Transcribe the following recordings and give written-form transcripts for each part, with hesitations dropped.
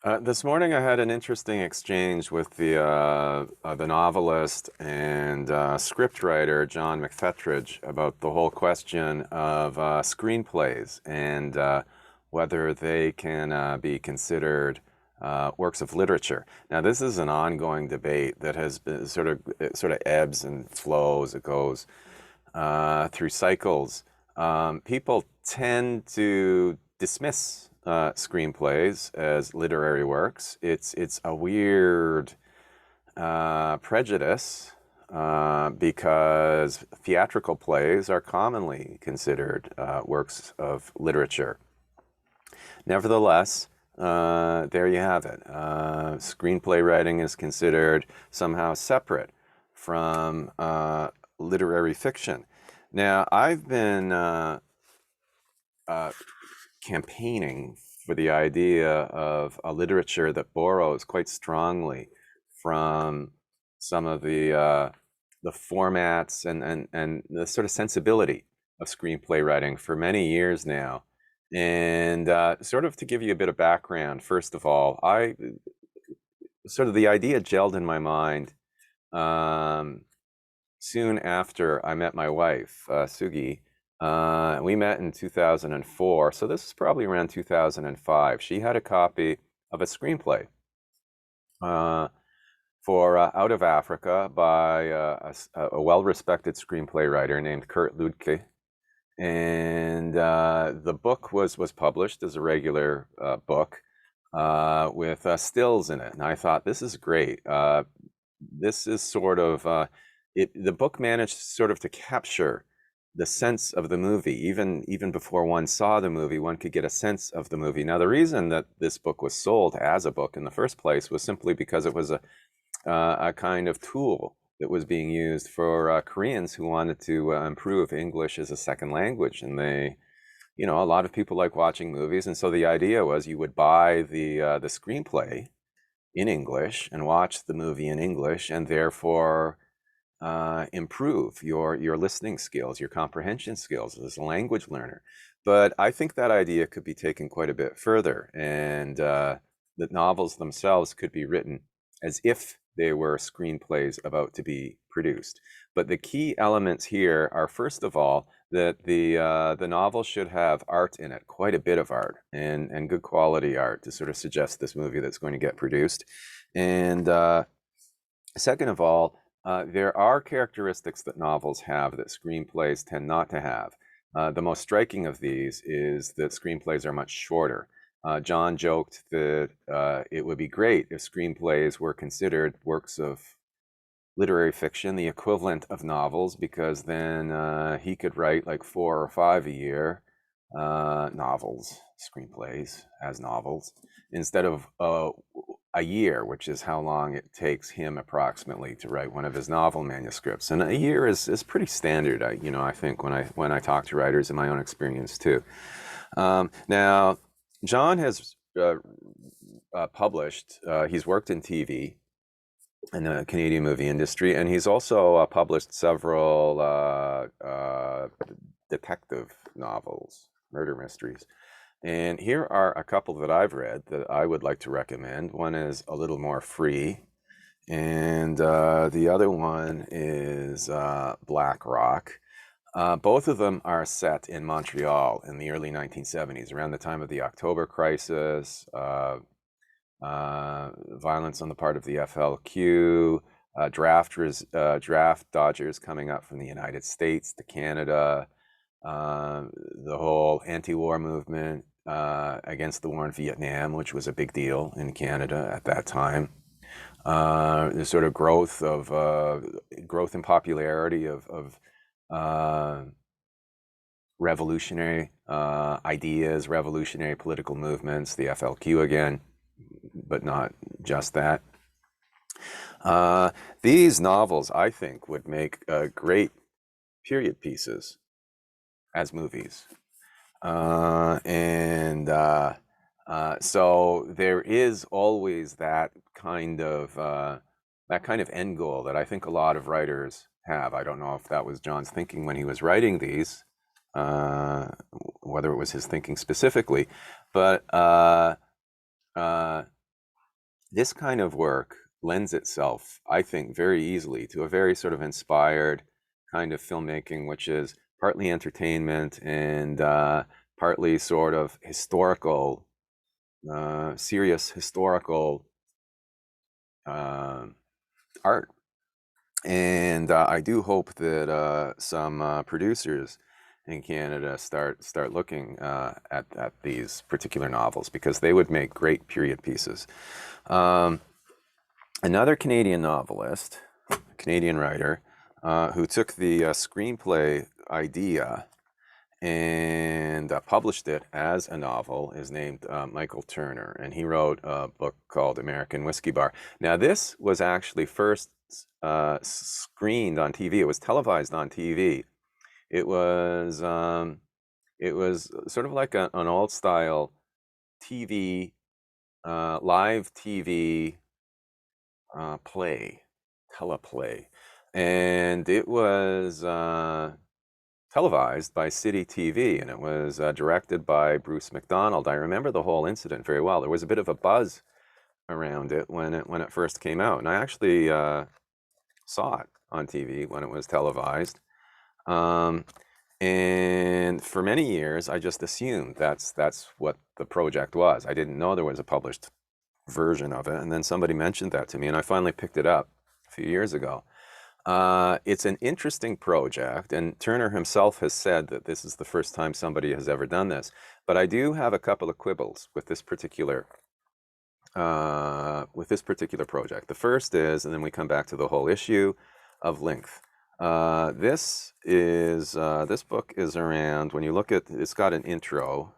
This morning I had an interesting exchange with the novelist and scriptwriter John McFettridge about the whole question of screenplays and whether they can be considered works of literature. Now, this is an ongoing debate that has been it sort of ebbs and flows. It goes through cycles. People tend to dismiss screenplays as literary works. It's a weird prejudice because theatrical plays are commonly considered works of literature. Nevertheless, there you have it. Screenplay writing is considered somehow separate from literary fiction. Now, I've been uh, campaigning for the idea of a literature that borrows quite strongly from some of the formats and the sort of sensibility of screenplay writing for many years now. And sort of to give you a bit of background, first of all, I sort of the idea gelled in my mind um, soon after I met my wife, Sugi. We met in 2004, so this is probably around 2005. She had a copy of a screenplay uh, for Out of Africa by a well-respected screenplay writer named Kurt Ludke. And the book was published as a regular book with stills in it. And I thought, this is great. This is sort of the book managed sort of to capture the sense of the movie. Even before one saw the movie, one could get a sense of the movie. Now, the reason that this book was sold as a book in the first place was simply because it was a kind of tool that was being used for Koreans who wanted to improve English as a second language. And a lot of people like watching movies, and so the idea was you would buy the screenplay in English and watch the movie in English, and therefore improve your listening skills, your comprehension skills as a language learner. But I think that idea could be taken quite a bit further, and that novels themselves could be written as if they were screenplays about to be produced. But the key elements here are, first of all, that the novel should have art in it, quite a bit of art, and good quality art to sort of suggest this movie that's going to get produced. And second of all, there are characteristics that novels have that screenplays tend not to have. The most striking of these is that screenplays are much shorter. John joked that it would be great if screenplays were considered works of literary fiction, the equivalent of novels, because then he could write like 4 or 5 a year, novels, screenplays as novels, instead of a year, which is how long it takes him approximately to write one of his novel manuscripts. And a year is pretty standard, I think when I talk to writers in my own experience too. Now, John has published. He's worked in TV in the Canadian movie industry, and he's also published several detective novels, murder mysteries. And here are a couple that I've read that I would like to recommend. One is a little more free, and the other one is Black Rock. Both of them are set in Montreal in the early 1970s, around the time of the October Crisis, violence on the part of the FLQ, draft dodgers coming up from the United States to Canada, the whole anti-war movement against the war in Vietnam, which was a big deal in Canada at that time. The sort of growth in popularity of revolutionary ideas, revolutionary political movements, the FLQ again, but not just that. These novels, I think, would make great period pieces as movies. And so there is always that kind of end goal that I think a lot of writers have. I don't know if that was John's thinking when he was writing these, uh, whether it was his thinking specifically, but this kind of work lends itself, I think, very easily to a very sort of inspired kind of filmmaking, which is partly entertainment and partly sort of historical, serious historical uh, art. And I do hope that some producers in Canada start looking at these particular novels, because they would make great period pieces. Um, Another Canadian novelist, Canadian writer, who took the screenplay idea and published it as a novel, is named Michael Turner, and he wrote a book called American Whiskey Bar. Now, this was actually first screened on TV. It was televised on TV. It was sort of like an old style TV, live TV play, teleplay, and it was televised by City TV, and it was directed by Bruce McDonald. I remember the whole incident very well. There was a bit of a buzz around it when it first came out, and I actually saw it on TV when it was televised. Um, and for many years, I just assumed that's what the project was. I didn't know there was a published version of it, and then somebody mentioned that to me, and I finally picked it up a few years ago. It's an interesting project, and Turner himself has said that this is the first time somebody has ever done this. But I do have a couple of quibbles with this particular project. The first is, and then we come back to the whole issue of length. This book is around, when you look at, it's got an intro,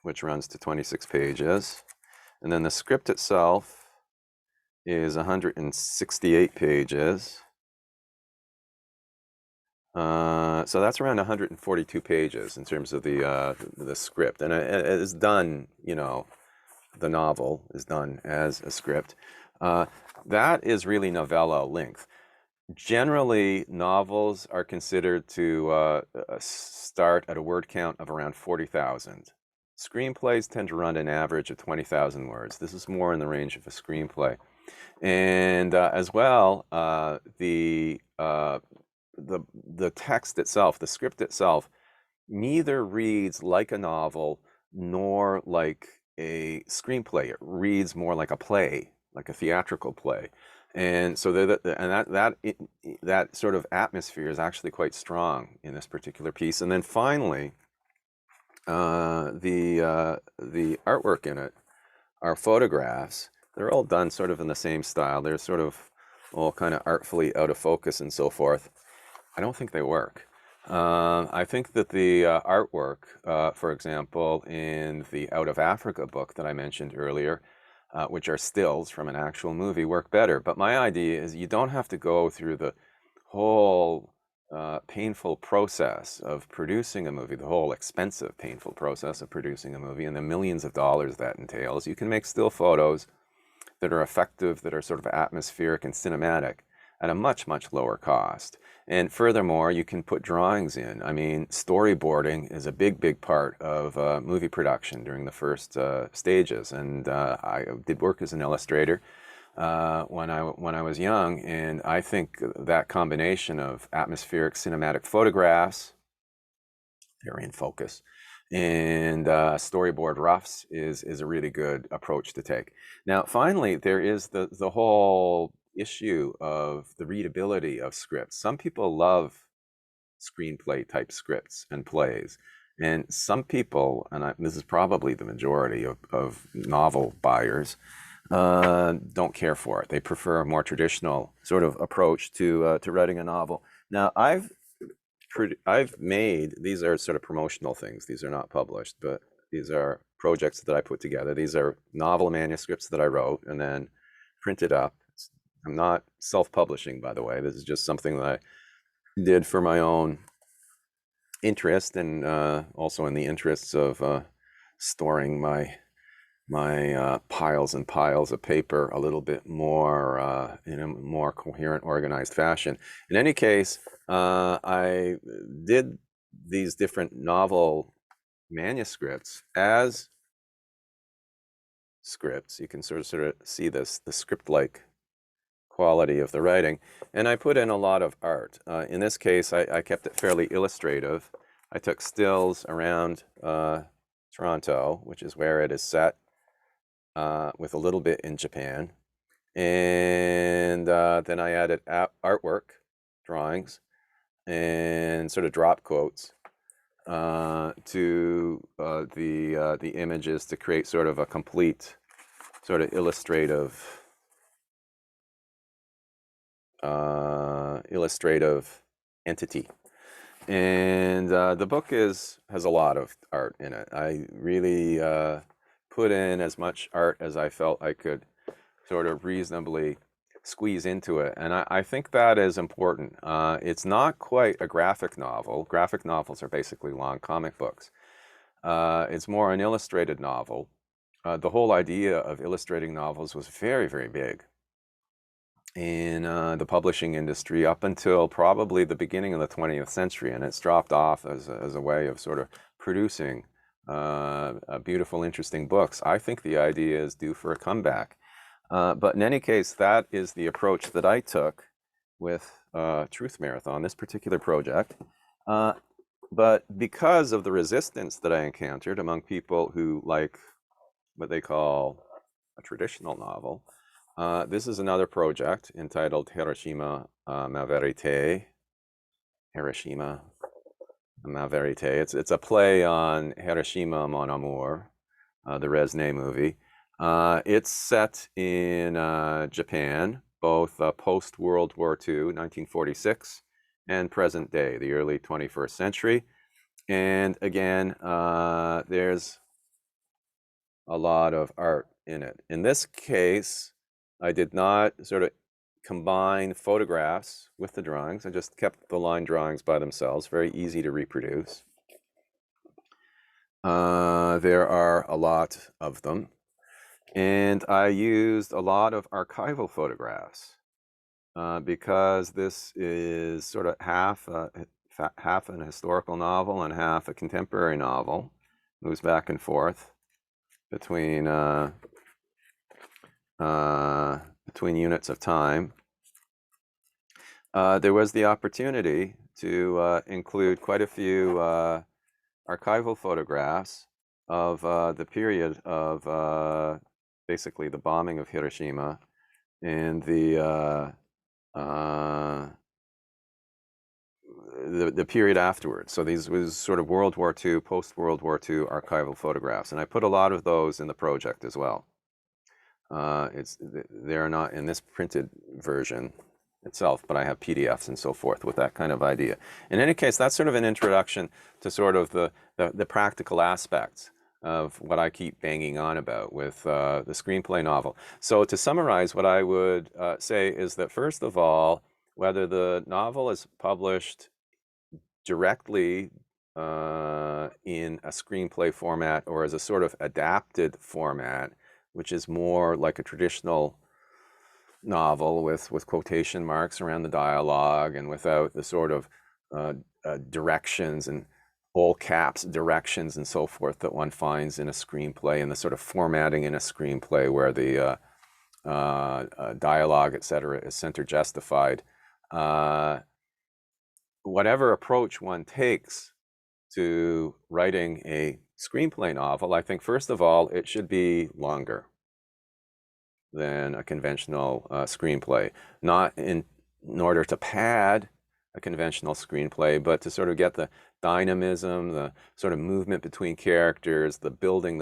which runs to 26 pages, and then the script itself is 168 pages. So that's around 142 pages in terms of the script, and it is done. You know, the novel is done as a script. That is really novella length. Generally, novels are considered to start at a word count of around 40,000. Screenplays tend to run an average of 20,000 words. This is more in the range of a screenplay. And as well, the text itself, the script itself, neither reads like a novel nor like a screenplay. It reads more like a play, like a theatrical play. And so that sort of atmosphere is actually quite strong in this particular piece. And then finally, the artwork in it are photographs. They're all done sort of in the same style. They're sort of all kind of artfully out of focus and so forth. I don't think they work. I think that the artwork, for example, in the Out of Africa book that I mentioned earlier, which are stills from an actual movie, work better. But my idea is you don't have to go through the whole painful process of producing a movie, the whole expensive, painful process of producing a movie, and the millions of dollars that entails. You can make still photos that are effective, that are sort of atmospheric and cinematic at a much, much lower cost. And furthermore, you can put drawings in. I mean, storyboarding is a big, big part of movie production during the first stages. And I did work as an illustrator when I was young, and I think that combination of atmospheric cinematic photographs, they're in focus, and storyboard roughs is a really good approach to take. Now, finally, there is the whole issue of the readability of scripts. Some people love screenplay type scripts and plays, and some people, and this is probably the majority of novel buyers, don't care for it. They prefer a more traditional sort of approach to writing a novel. Now, I've made, these are sort of promotional things. These are not published, but these are projects that I put together. These are novel manuscripts that I wrote and then printed up. I'm not self-publishing, by the way. This is just something that I did for my own interest, and also in the interests of storing my piles and piles of paper a little bit more in a more coherent, organized fashion. In any case, I did these different novel manuscripts as scripts. You can sort of see this, the script-like quality of the writing. And I put in a lot of art. In this case, I kept it fairly illustrative. I took stills around Toronto, which is where it is set, with a little bit in Japan. And then I added artwork, drawings, and sort of drop quotes to the images to create sort of a complete sort of illustrative entity. And the book has a lot of art in it. I really put in as much art as I felt I could sort of reasonably squeeze into it. And I think that is important. It's not quite a graphic novel. Graphic novels are basically long comic books. It's more an illustrated novel. The whole idea of illustrating novels was very, very big in the publishing industry up until probably the beginning of the 20th century, and it's dropped off as a way of sort of producing beautiful, interesting books. I think the idea is due for a comeback. But in any case, that is the approach that I took with Truth Marathon, this particular project. But because of the resistance that I encountered among people who like what they call a traditional novel, this is another project entitled Hiroshima Verite. Hiroshima Verite. It's a play on Hiroshima Mon Amour, the Resnais movie. It's set in Japan, both post-World War II, 1946, and present day, the early 21st century. And again, there's a lot of art in it. In this case, I did not sort of combine photographs with the drawings. I just kept the line drawings by themselves, very easy to reproduce. There are a lot of them. And I used a lot of archival photographs because this is sort of half an historical novel and half a contemporary novel. Moves back and forth between units of time. There was the opportunity to include quite a few archival photographs of the period of basically the bombing of Hiroshima and the period afterwards. So these was sort of World War II, post-World War II archival photographs. And I put a lot of those in the project as well. They're not in this printed version itself, but I have PDFs and so forth with that kind of idea. In any case, that's sort of an introduction to sort of the practical aspects of what I keep banging on about with the screenplay novel. So to summarize, what I would say is that, first of all, whether the novel is published directly in a screenplay format or as a sort of adapted format, which is more like a traditional novel with quotation marks around the dialogue and without the sort of directions and all caps directions and so forth that one finds in a screenplay, and the sort of formatting in a screenplay where the dialogue, etc., is center justified. Whatever approach one takes to writing a screenplay novel, I think first of all it should be longer than a conventional screenplay, not in order to pad a conventional screenplay, but to sort of get the dynamism, the sort of movement between characters, the building,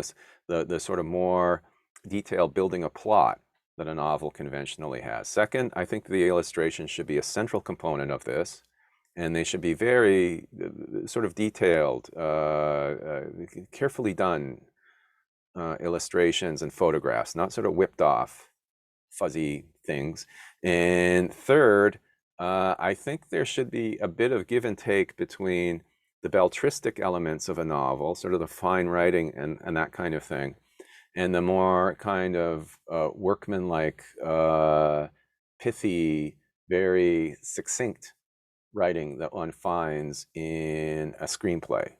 the sort of more detailed building a plot that a novel conventionally has. Second, I think the illustration should be a central component of this, and they should be very sort of detailed, carefully done illustrations and photographs, not sort of whipped off fuzzy things. And third, I think there should be a bit of give and take between the belletristic elements of a novel, sort of the fine writing and that kind of thing, and the more kind of workmanlike, pithy, very succinct writing that one finds in a screenplay.